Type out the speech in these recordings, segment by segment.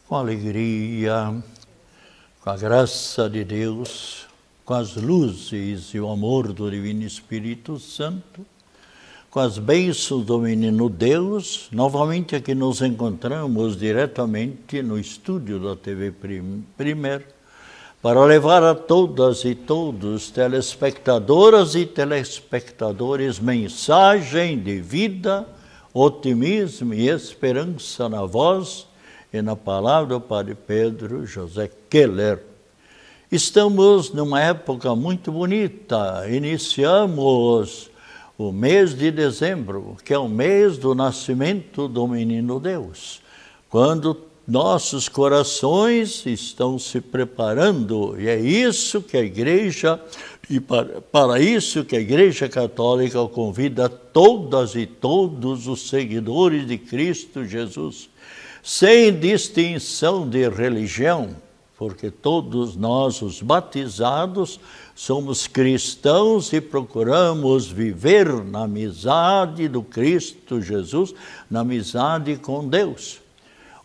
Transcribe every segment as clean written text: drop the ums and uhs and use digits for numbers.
com alegria, com a graça de Deus, com as luzes e o amor do Divino Espírito Santo, com as bênçãos do Menino Deus, novamente aqui nos encontramos diretamente no estúdio da TV Primer, para levar a todas e todos, telespectadoras e telespectadores, mensagem de vida, otimismo e esperança na voz e na palavra do Padre Pedro José Keller. Estamos numa época muito bonita, iniciamos o mês de dezembro, que é o mês do nascimento do Menino Deus, quando nossos corações estão se preparando, e é isso que a Igreja, e para isso que a Igreja Católica convida todas e todos os seguidores de Cristo Jesus, sem distinção de religião, porque todos nós, os batizados, somos cristãos e procuramos viver na amizade do Cristo Jesus, na amizade com Deus.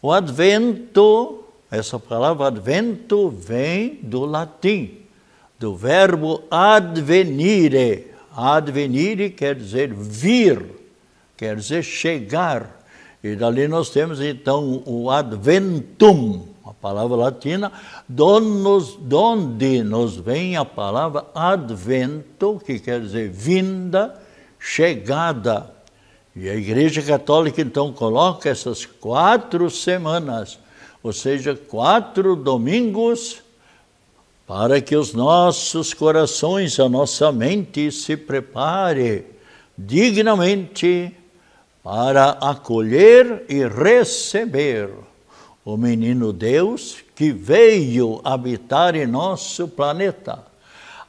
O advento, essa palavra advento vem do latim, do verbo advenire. Advenire quer dizer vir, quer dizer chegar. E dali nós temos então o adventum, a palavra latina, donde nos vem a palavra advento, que quer dizer vinda, chegada. E a Igreja Católica, então, coloca essas 4 semanas, ou seja, 4 domingos, para que os nossos corações, a nossa mente se prepare dignamente para acolher e receber o Menino Deus que veio habitar em nosso planeta,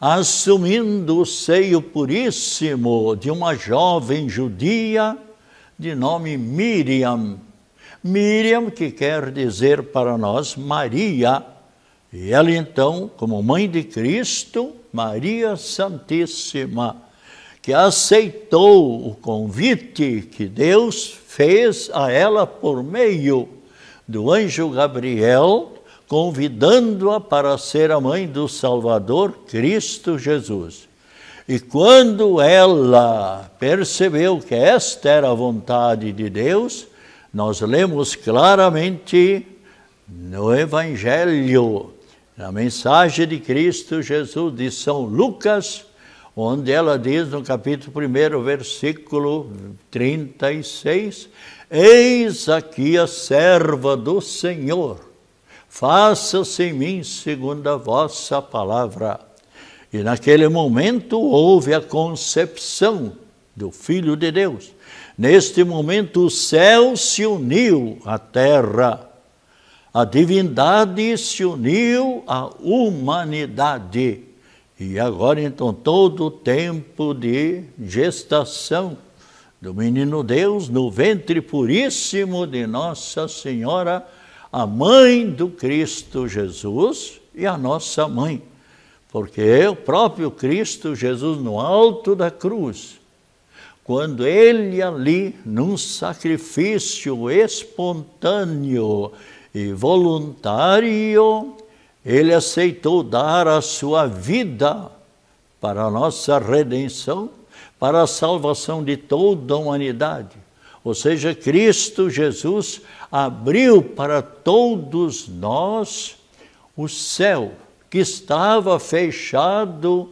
assumindo o seio puríssimo de uma jovem judia de nome Miriam. Miriam, que quer dizer para nós Maria. E ela então, como mãe de Cristo, Maria Santíssima, que aceitou o convite que Deus fez a ela por meio do anjo Gabriel, convidando-a para ser a mãe do Salvador, Cristo Jesus. E quando ela percebeu que esta era a vontade de Deus, nós lemos claramente no Evangelho, na mensagem de Cristo Jesus de São Lucas, onde ela diz no capítulo 1, versículo 36, eis aqui a serva do Senhor, faça-se em mim segundo a vossa palavra. E naquele momento houve a concepção do Filho de Deus. Neste momento o céu se uniu à terra, a divindade se uniu à humanidade. E agora então todo o tempo de gestação do Menino Deus no ventre puríssimo de Nossa Senhora, a mãe do Cristo Jesus e a nossa mãe, porque o próprio Cristo Jesus no alto da cruz, quando ele ali, num sacrifício espontâneo e voluntário, ele aceitou dar a sua vida para a nossa redenção, para a salvação de toda a humanidade. Ou seja, Cristo Jesus abriu para todos nós o céu, que estava fechado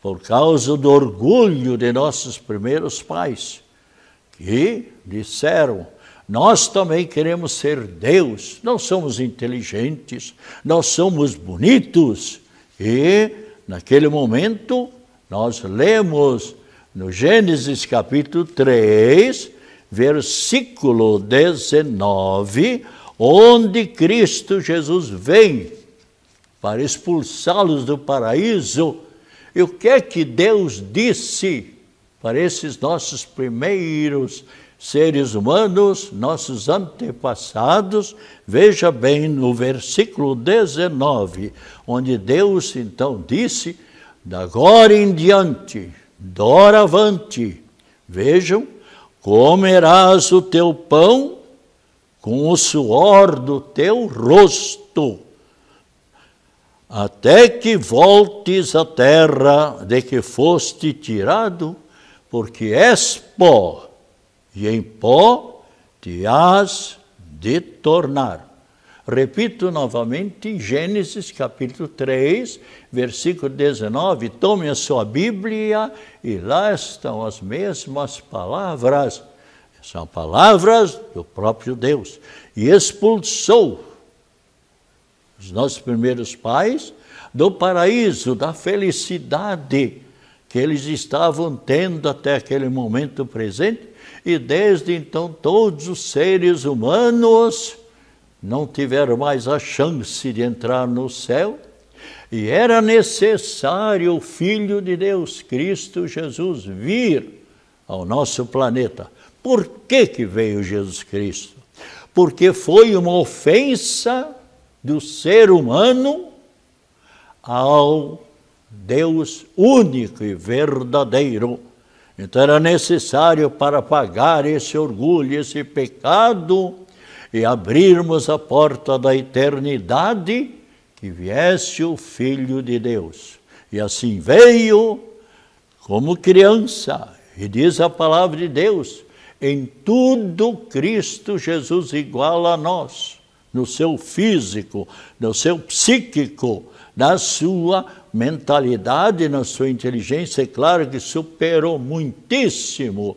por causa do orgulho de nossos primeiros pais, que disseram, nós também queremos ser Deus, nós somos inteligentes, nós somos bonitos. E, naquele momento, nós lemos no Gênesis capítulo 3, versículo 19, onde Cristo Jesus vem para expulsá-los do paraíso. E o que é que Deus disse para esses nossos primeiros seres humanos, nossos antepassados? Veja bem no versículo 19, onde Deus então disse, da agora em diante, doravante, vejam, comerás o teu pão com o suor do teu rosto, até que voltes à terra de que foste tirado, porque és pó, e em pó te hás de tornar. Repito novamente, Gênesis capítulo 3, versículo 19, tome a sua Bíblia e lá estão as mesmas palavras. São palavras do próprio Deus. E expulsou os nossos primeiros pais do paraíso, da felicidade que eles estavam tendo até aquele momento presente. E desde então todos os seres humanos não tiveram mais a chance de entrar no céu, e era necessário o Filho de Deus, Cristo Jesus, vir ao nosso planeta. Por que veio Jesus Cristo? Porque foi uma ofensa do ser humano ao Deus único e verdadeiro. Então era necessário, para pagar esse orgulho, esse pecado, e abrirmos a porta da eternidade, que viesse o Filho de Deus. E assim veio como criança. E diz a palavra de Deus, em tudo Cristo Jesus igual a nós, no seu físico, no seu psíquico, na sua mentalidade, na sua inteligência. É claro que superou muitíssimo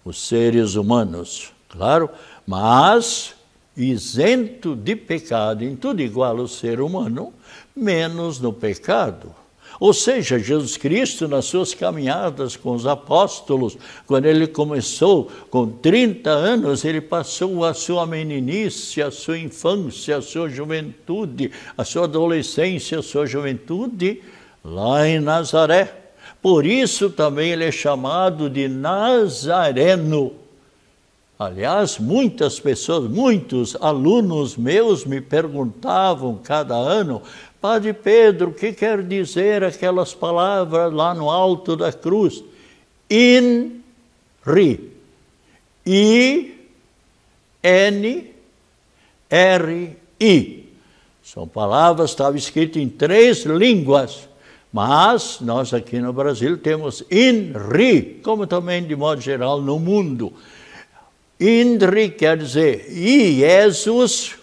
os seres humanos, claro, mas isento de pecado, em tudo igual ao ser humano, menos no pecado. Ou seja, Jesus Cristo, nas suas caminhadas com os apóstolos, quando ele começou com 30 anos, ele passou a sua meninice, a sua infância, a sua juventude, a sua adolescência, a sua juventude, lá em Nazaré. Por isso também ele é chamado de Nazareno. Aliás, muitas pessoas, muitos alunos meus me perguntavam cada ano, Padre Pedro, o que quer dizer aquelas palavras lá no alto da cruz? INRI. I-N-R-I. São palavras, estava escrito em 3 línguas, mas nós aqui no Brasil temos INRI, como também de modo geral no mundo. INRI quer dizer Jesus,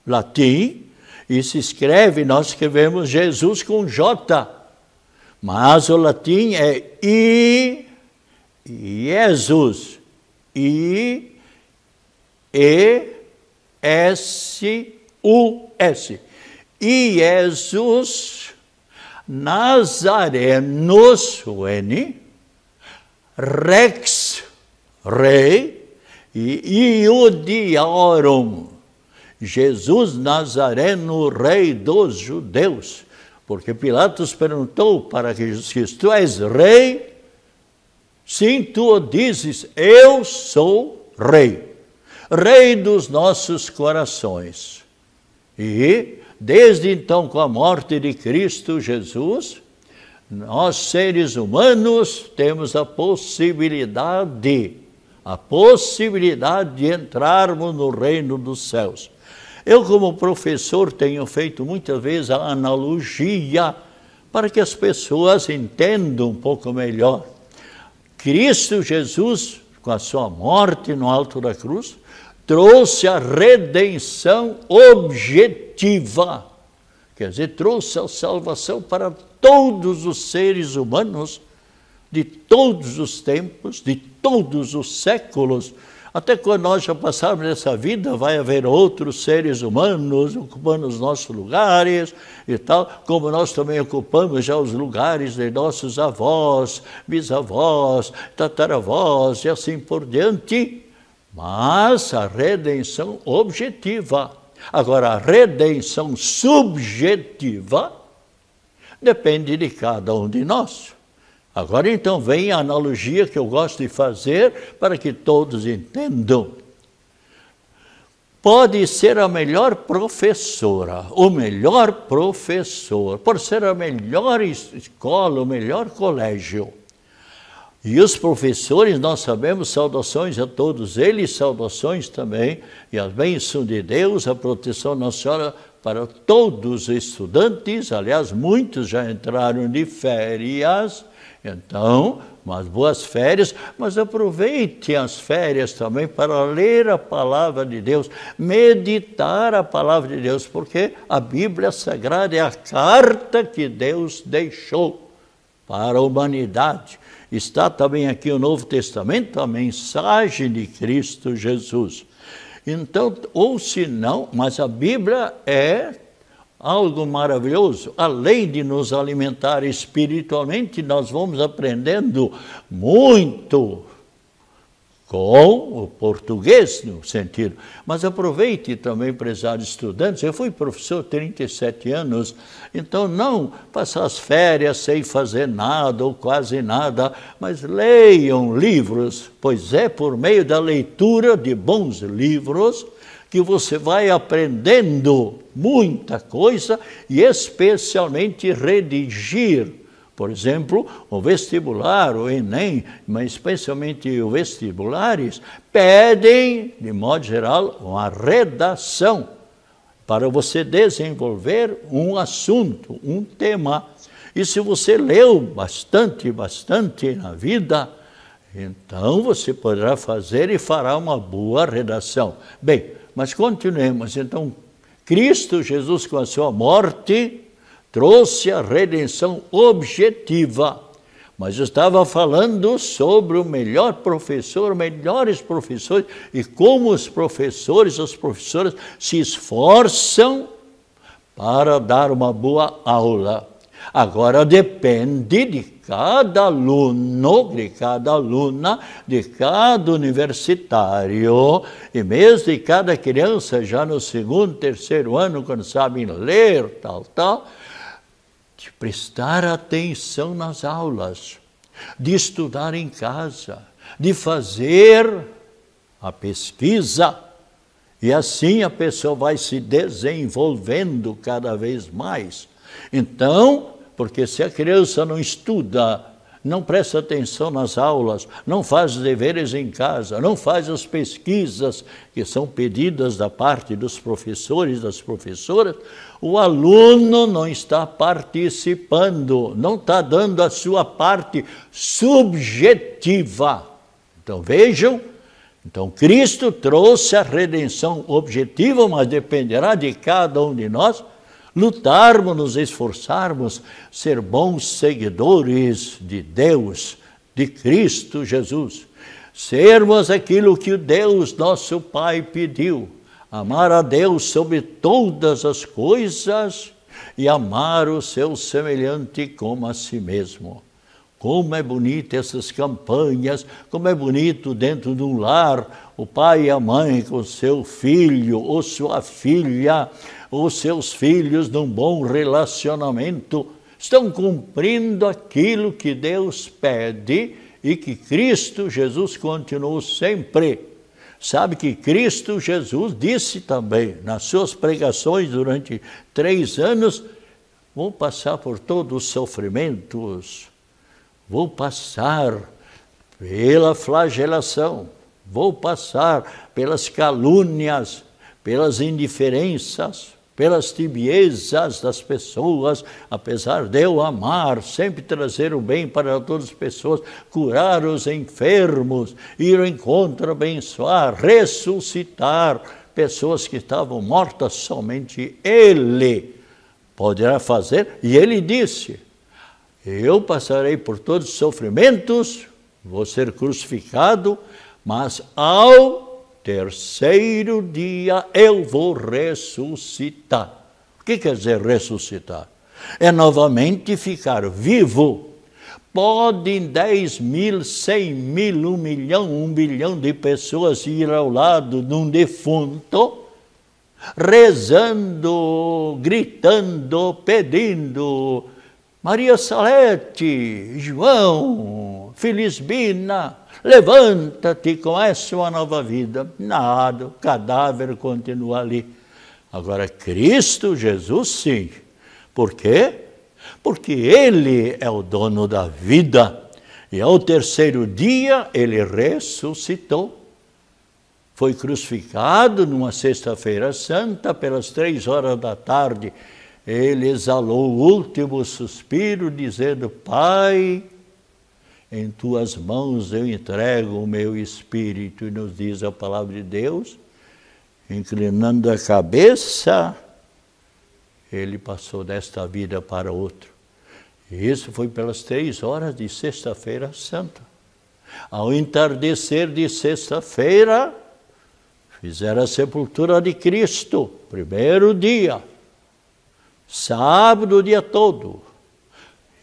latim, e se escreve, nós escrevemos Jesus com J, mas o latim é Jesus, I-E-S-U-S. Jesus Nazarenos, o N, Rex, Rei, e Iudiorum, Jesus Nazareno, Rei dos Judeus. Porque Pilatos perguntou para que Jesus Cristo, tu és rei? Sim, tu o dizes, eu sou rei. Rei dos nossos corações. E, desde então, com a morte de Cristo Jesus, nós seres humanos temos a possibilidade de entrarmos no reino dos céus. Eu, como professor, tenho feito muitas vezes a analogia para que as pessoas entendam um pouco melhor. Cristo Jesus, com a sua morte no alto da cruz, trouxe a redenção objetiva. Quer dizer, trouxe a salvação para todos os seres humanos, de todos os tempos, de todos os séculos. Até quando nós já passarmos nessa vida, vai haver outros seres humanos ocupando os nossos lugares e tal, como nós também ocupamos já os lugares de nossos avós, bisavós, tataravós e assim por diante. Mas a redenção objetiva. Agora, a redenção subjetiva depende de cada um de nós. Agora, então, vem a analogia que eu gosto de fazer para que todos entendam. Pode ser a melhor professora, o melhor professor, por ser a melhor escola, o melhor colégio. E os professores, nós sabemos, saudações a todos eles, saudações também, e a bênção de Deus, a proteção Nossa Senhora para todos os estudantes. Aliás, muitos já entraram de férias, então, umas boas férias, mas aproveite as férias também para ler a palavra de Deus, meditar a palavra de Deus, porque a Bíblia Sagrada é a carta que Deus deixou para a humanidade. Está também aqui o Novo Testamento, a mensagem de Cristo Jesus. Então, ou se não, mas a Bíblia é algo maravilhoso. Além de nos alimentar espiritualmente, nós vamos aprendendo muito com o português, no sentido. Mas aproveite também, prezados estudantes, eu fui professor 37 anos, então não passar as férias sem fazer nada ou quase nada, mas leiam livros, pois é por meio da leitura de bons livros que você vai aprendendo muita coisa e especialmente redigir. Por exemplo, o vestibular, o Enem, mas especialmente os vestibulares, pedem, de modo geral, uma redação para você desenvolver um assunto, um tema. E se você leu bastante na vida, então você poderá fazer e fará uma boa redação. Bem, mas continuemos. Então, Cristo Jesus, com a sua morte, trouxe a redenção objetiva. Mas eu estava falando sobre o melhor professor, melhores professores, e como os professores, as professoras se esforçam para dar uma boa aula. Agora depende de cada aluno, de cada aluna, de cada universitário, e mesmo de cada criança, já no segundo, terceiro ano, quando sabem ler, tal, de prestar atenção nas aulas, de estudar em casa, de fazer a pesquisa, e assim a pessoa vai se desenvolvendo cada vez mais. Então, porque se a criança não estuda, não presta atenção nas aulas, não faz os deveres em casa, não faz as pesquisas que são pedidas da parte dos professores, das professoras, o aluno não está participando, não está dando a sua parte subjetiva. Então vejam, então Cristo trouxe a redenção objetiva, mas dependerá de cada um de nós lutarmos, nos esforçarmos, ser bons seguidores de Deus, de Cristo Jesus. Sermos aquilo que Deus, nosso Pai, pediu. Amar a Deus sobre todas as coisas e amar o seu semelhante como a si mesmo. Como é bonita essas campanhas, como é bonito dentro de um lar, o pai e a mãe com seu filho ou sua filha, os seus filhos num bom relacionamento, estão cumprindo aquilo que Deus pede e que Cristo Jesus continuou sempre. Sabe que Cristo Jesus disse também, nas suas pregações durante 3 anos, vou passar por todos os sofrimentos, vou passar pela flagelação, vou passar pelas calúnias, pelas indiferenças, pelas tibiezas das pessoas, apesar de eu amar, sempre trazer o bem para todas as pessoas, curar os enfermos, ir ao encontro, abençoar, ressuscitar pessoas que estavam mortas, somente Ele poderá fazer. E Ele disse, eu passarei por todos os sofrimentos, vou ser crucificado, mas ao terceiro dia eu vou ressuscitar. O que quer dizer ressuscitar? É novamente ficar vivo. Podem 10 mil, 100 mil, 1 milhão, 1 bilhão de pessoas ir ao lado de um defunto, rezando, gritando, pedindo, Maria Salete, João, Felisbina, levanta-te, começa uma nova vida. Nada, o cadáver continua ali. Agora, Cristo Jesus, sim. Por quê? Porque Ele é o dono da vida. E ao terceiro dia ele ressuscitou. Foi crucificado numa sexta-feira santa, pelas 3 horas da tarde. Ele exalou o último suspiro, dizendo: Pai, em tuas mãos eu entrego o meu espírito. E nos diz a palavra de Deus, inclinando a cabeça, ele passou desta vida para outra. E isso foi pelas 3 horas de sexta-feira santa. Ao entardecer de sexta-feira, fizeram a sepultura de Cristo, primeiro dia, sábado o dia todo.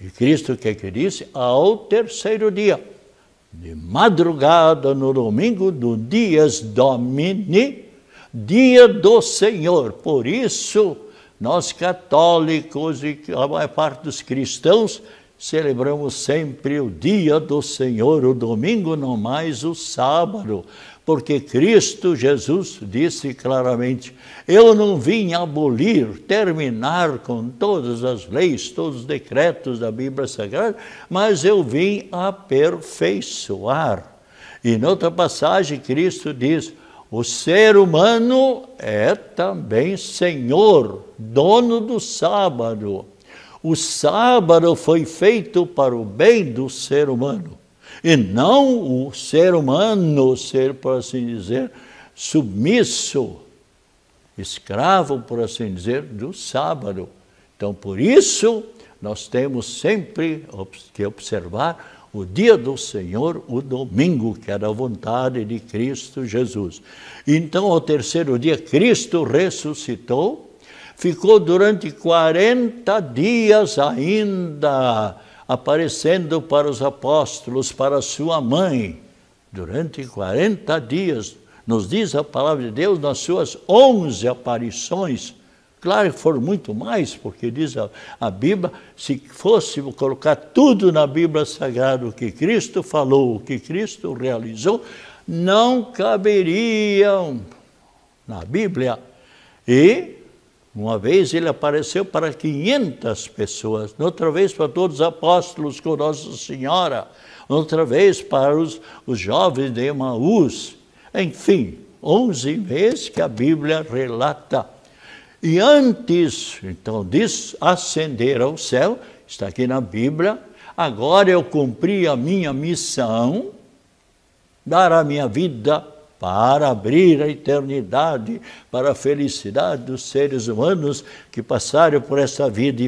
E Cristo, o que disse? Ao terceiro dia, de madrugada no domingo, do dies Domini, dia do Senhor. Por isso, nós católicos e a maior parte dos cristãos celebramos sempre o dia do Senhor, o domingo, não mais o sábado. Porque Cristo Jesus disse claramente: eu não vim abolir, terminar com todas as leis, todos os decretos da Bíblia Sagrada, mas eu vim aperfeiçoar. E noutra passagem Cristo diz: o ser humano é também Senhor, dono do sábado. O sábado foi feito para o bem do ser humano. E não o ser humano ser, por assim dizer, submisso, escravo, por assim dizer, do sábado. Então, por isso, nós temos sempre que observar o dia do Senhor, o domingo, que era a vontade de Cristo Jesus. Então, ao terceiro dia, Cristo ressuscitou, ficou durante 40 dias ainda, aparecendo para os apóstolos, para sua mãe, durante 40 dias, nos diz a palavra de Deus, nas suas 11 aparições. Claro que foram muito mais, porque diz a Bíblia, se fosse colocar tudo na Bíblia Sagrada, o que Cristo falou, o que Cristo realizou, não caberiam na Bíblia. E uma vez ele apareceu para 500 pessoas, outra vez para todos os apóstolos com Nossa Senhora, outra vez para os jovens de Emaús. Enfim, 11 vezes que a Bíblia relata. E antes, então, de ascender ao céu, está aqui na Bíblia, agora eu cumpri a minha missão, dar a minha vida para abrir a eternidade, para a felicidade dos seres humanos que passaram por essa vida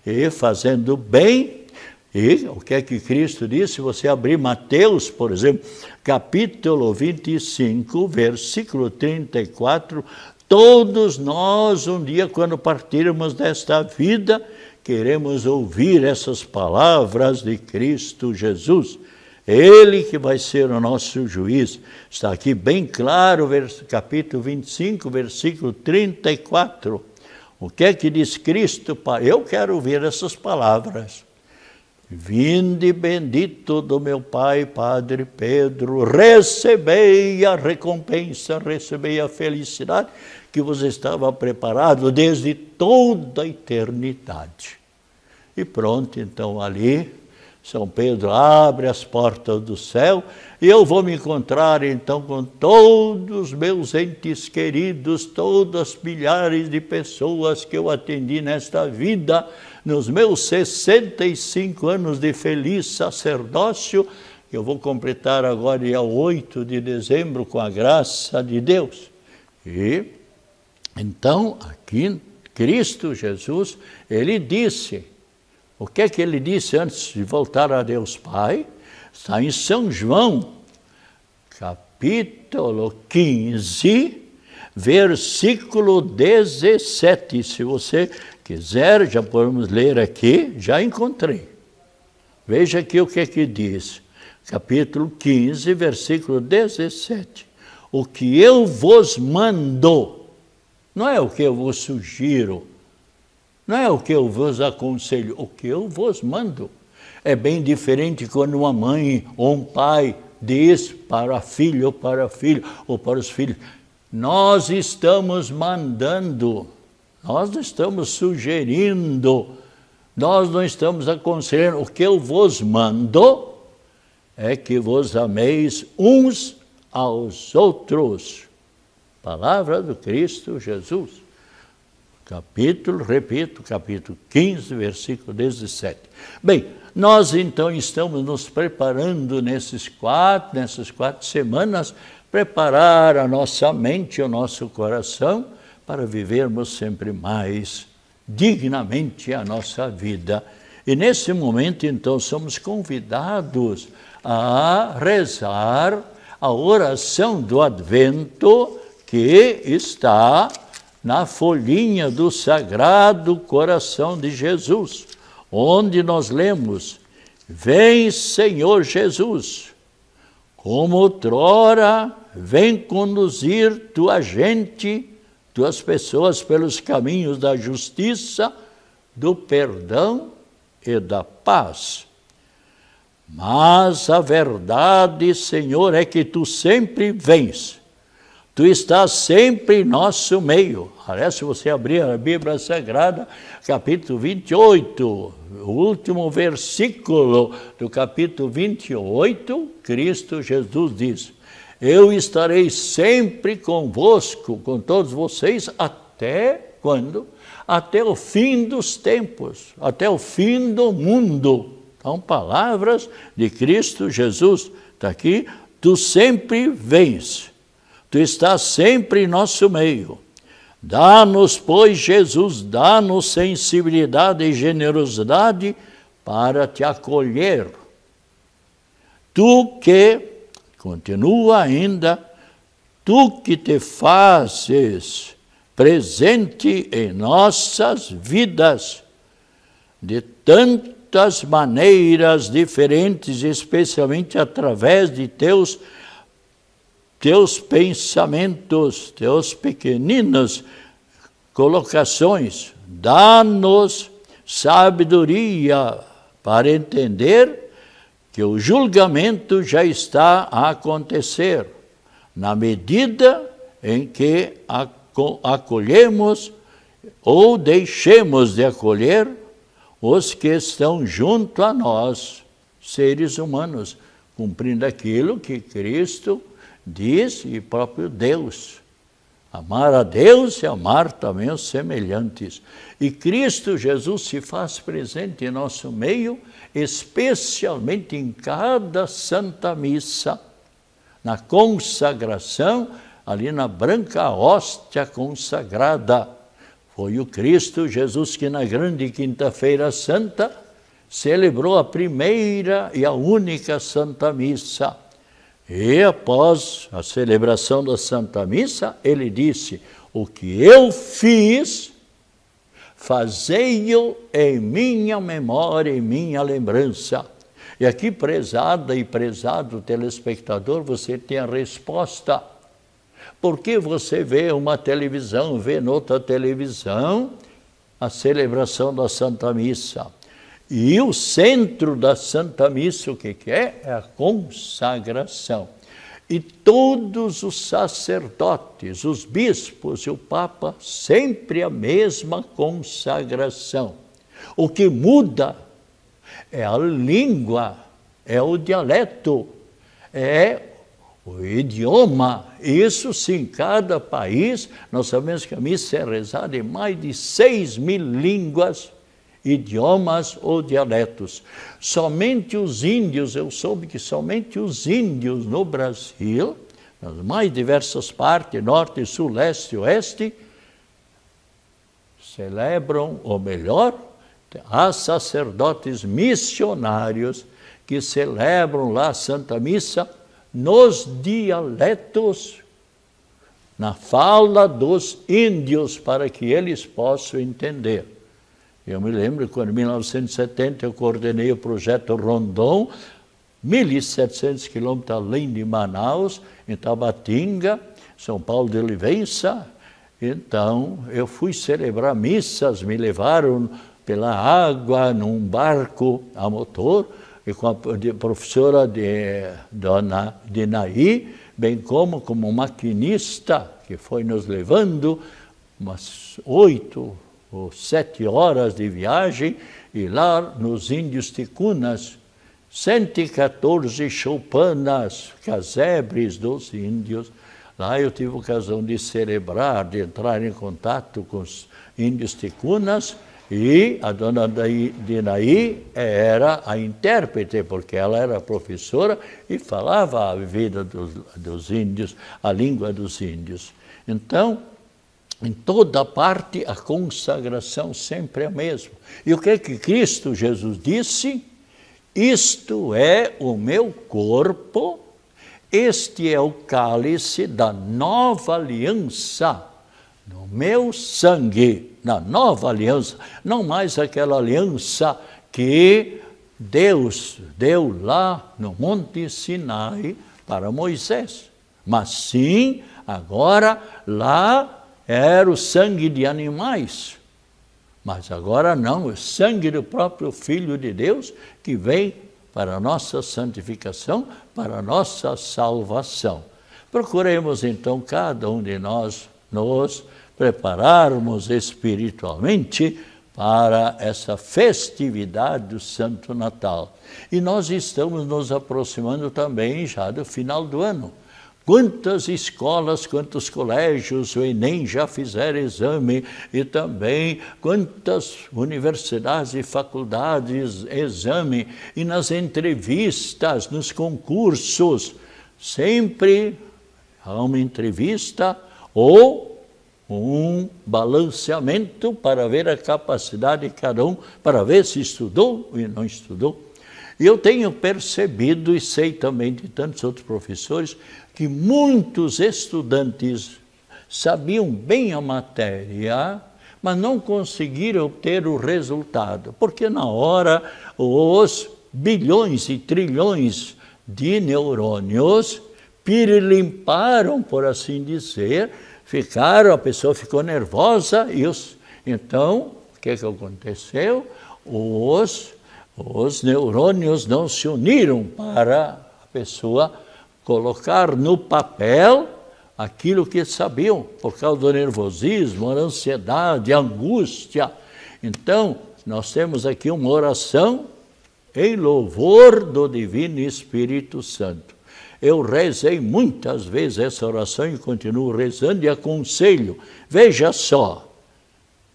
e fazendo bem. E o que é que Cristo disse? Se você abrir Mateus, por exemplo, capítulo 25, versículo 34, todos nós, um dia, quando partirmos desta vida, queremos ouvir essas palavras de Cristo Jesus. Ele que vai ser o nosso juiz. Está aqui bem claro, capítulo 25, versículo 34. O que é que diz Cristo? Eu quero ouvir essas palavras. Vinde bendito do meu Pai, Padre Pedro, recebei a recompensa, recebei a felicidade que vos estava preparado desde toda a eternidade. E pronto, então ali São Pedro abre as portas do céu e eu vou me encontrar então com todos os meus entes queridos, todas as milhares de pessoas que eu atendi nesta vida, nos meus 65 anos de feliz sacerdócio, que eu vou completar agora dia 8 de dezembro com a graça de Deus. E então aqui Cristo Jesus, ele disse, o que é que ele disse antes de voltar a Deus Pai? Está em São João, capítulo 15, versículo 17. Se você quiser, já podemos ler aqui, já encontrei. Veja aqui o que é que diz. Capítulo 15, versículo 17. O que eu vos mando, não é o que eu vos sugiro, não é o que eu vos aconselho, o que eu vos mando. É bem diferente quando uma mãe ou um pai diz para filho ou para os filhos, nós estamos mandando, nós não estamos sugerindo, nós não estamos aconselhando, o que eu vos mando é que vos ameis uns aos outros. Palavra do Cristo Jesus. Capítulo 15, versículo 17. Bem, nós então estamos nos preparando nessas quatro semanas, preparar a nossa mente e o nosso coração para vivermos sempre mais dignamente a nossa vida. E nesse momento, então, somos convidados a rezar a oração do Advento, que está na folhinha do Sagrado Coração de Jesus, onde nós lemos: Vem, Senhor Jesus, como outrora, vem conduzir tua gente, tuas pessoas pelos caminhos da justiça, do perdão e da paz. Mas a verdade, Senhor, é que tu sempre vens. Tu estás sempre em nosso meio. Aliás, se você abrir a Bíblia Sagrada, capítulo 28, o último versículo do capítulo 28, Cristo Jesus diz: Eu estarei sempre convosco, com todos vocês, até quando? Até o fim dos tempos, até o fim do mundo. São palavras de Cristo Jesus. Está aqui: tu sempre vens. Tu estás sempre em nosso meio. Dá-nos, pois, Jesus, dá-nos sensibilidade e generosidade para te acolher. Tu que, continua ainda, tu que te fazes presente em nossas vidas, de tantas maneiras diferentes, especialmente através de teus pensamentos, teus pequeninas colocações. Dá-nos sabedoria para entender que o julgamento já está a acontecer, na medida em que acolhemos ou deixemos de acolher os que estão junto a nós, seres humanos, cumprindo aquilo que Cristo diz, e próprio Deus: amar a Deus e amar também os semelhantes. E Cristo Jesus se faz presente em nosso meio, especialmente em cada Santa Missa, na consagração, ali na branca hóstia consagrada. Foi o Cristo Jesus que na grande Quinta-feira Santa celebrou a primeira e a única Santa Missa. E após a celebração da Santa Missa, ele disse: o que eu fiz, fazei-o em minha memória, em minha lembrança. E aqui, prezada e prezado telespectador, você tem a resposta. Por que você vê uma televisão, vê noutra televisão a celebração da Santa Missa? E o centro da Santa Missa, o que é? É a consagração. E todos os sacerdotes, os bispos e o Papa, sempre a mesma consagração. O que muda é a língua, é o dialeto, é o idioma. Isso sim, cada país, nós sabemos que a missa é rezada em mais de 6.000 línguas, idiomas ou dialetos. Somente os índios, eu soube que somente os índios no Brasil, nas mais diversas partes, norte, sul, leste e oeste, celebram, ou melhor, há sacerdotes missionários que celebram lá a Santa Missa nos dialetos, na fala dos índios, para que eles possam entender. Eu me lembro quando em 1970 eu coordenei o projeto Rondon, 1.700 quilômetros além de Manaus, em Tabatinga, São Paulo de Olivença. Então eu fui celebrar missas, me levaram pela água num barco a motor, e com a professora Dona Dinaí, bem como maquinista, que foi nos levando umas 8 ou 7 horas de viagem, e lá nos índios ticunas, 114 choupanas, casebres dos índios. Lá eu tive a ocasião de celebrar, de entrar em contato com os índios ticunas, e a dona Dinaí era a intérprete, porque ela era professora e falava a vida dos índios, a língua dos índios. Então, em toda parte, a consagração sempre é a mesma. E o que Cristo Jesus disse? Isto é o meu corpo, este é o cálice da nova aliança, no meu sangue, na nova aliança, não mais aquela aliança que Deus deu lá no Monte Sinai para Moisés, mas sim, agora lá era o sangue de animais, mas agora não, o sangue do próprio Filho de Deus que vem para a nossa santificação, para a nossa salvação. Procuremos então cada um de nós nos prepararmos espiritualmente para essa festividade do Santo Natal. E nós estamos nos aproximando também já do final do ano. Quantas escolas, quantos colégios, o Enem já fizeram exame, e também quantas universidades e faculdades exame, e nas entrevistas, nos concursos, sempre há uma entrevista ou um balanceamento para ver a capacidade de cada um, para ver se estudou e não estudou. E eu tenho percebido, e sei também de tantos outros professores, que muitos estudantes sabiam bem a matéria, mas não conseguiram obter o resultado, porque na hora os bilhões e trilhões de neurônios pirilimparam, por assim dizer, a pessoa ficou nervosa, então, o que aconteceu? Os neurônios não se uniram para a pessoa colocar no papel aquilo que sabiam, por causa do nervosismo, a ansiedade, a angústia. Então, nós temos aqui uma oração em louvor do Divino Espírito Santo. Eu rezei muitas vezes essa oração e continuo rezando e aconselho. Veja só,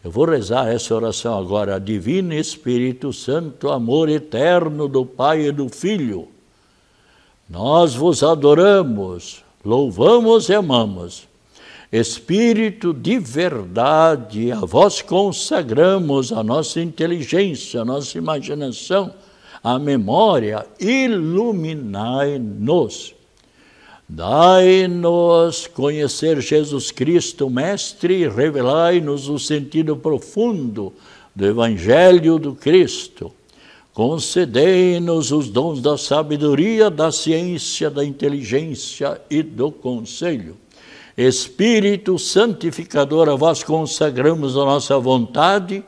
eu vou rezar essa oração agora. Divino Espírito Santo, amor eterno do Pai e do Filho, nós vos adoramos, louvamos e amamos. Espírito de verdade, a vós consagramos a nossa inteligência, a nossa imaginação, a memória, iluminai-nos. Dai-nos conhecer Jesus Cristo, Mestre, e revelai-nos o sentido profundo do Evangelho do Cristo. Concedei-nos os dons da sabedoria, da ciência, da inteligência e do conselho. Espírito santificador, a vós consagramos a nossa vontade,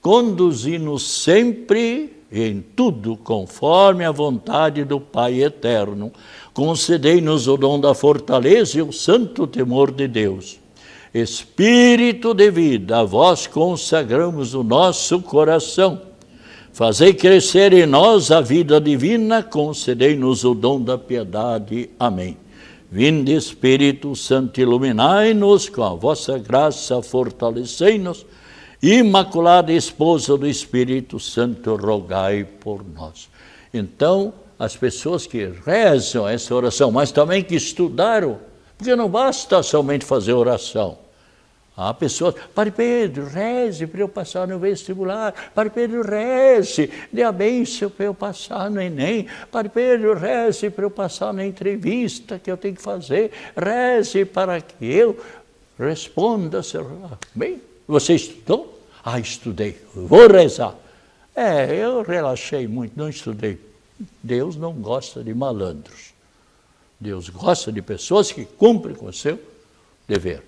conduzi-nos sempre e em tudo conforme a vontade do Pai eterno. Concedei-nos o dom da fortaleza e o santo temor de Deus. Espírito de vida, a vós consagramos o nosso coração. Fazei crescer em nós a vida divina, concedei-nos o dom da piedade. Amém. Vinde, Espírito Santo, iluminai-nos, com a vossa graça fortalecei-nos. Imaculada Esposa do Espírito Santo, rogai por nós. Então, as pessoas que rezam essa oração, mas também que estudaram, porque não basta somente fazer oração. Há pessoas, Padre Pedro, reze para eu passar no vestibular. Padre Pedro, reze, dê a bênção para eu passar no Enem. Padre Pedro, reze para eu passar na entrevista que eu tenho que fazer. Reze para que eu responda. Bem, você estudou? Ah, estudei, vou rezar. Eu relaxei muito, não estudei. Deus não gosta de malandros. Deus gosta de pessoas que cumprem com o seu dever.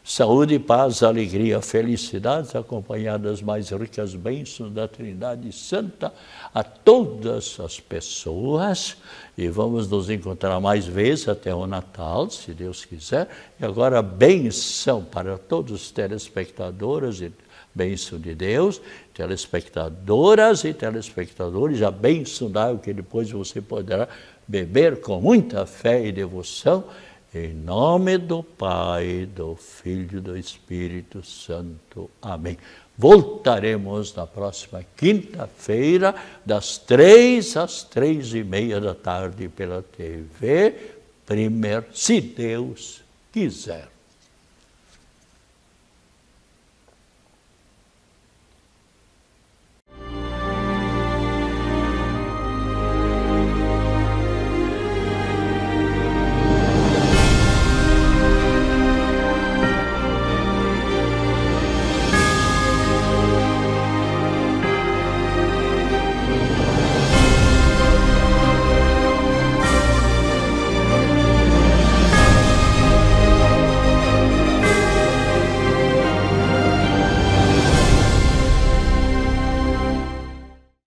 Saúde, paz, alegria, felicidades, acompanhadas das mais ricas bênçãos da Trindade Santa a todas as pessoas. E vamos nos encontrar mais vezes até o Natal, se Deus quiser. E agora, bênção para todos os telespectadores e bênção de Deus, telespectadoras e telespectadores, a bênção da água que depois você poderá beber com muita fé e devoção. Em nome do Pai, do Filho e do Espírito Santo. Amém. Voltaremos na próxima quinta-feira, das 3 às 3:30 da tarde, pela TV Primer, se Deus quiser.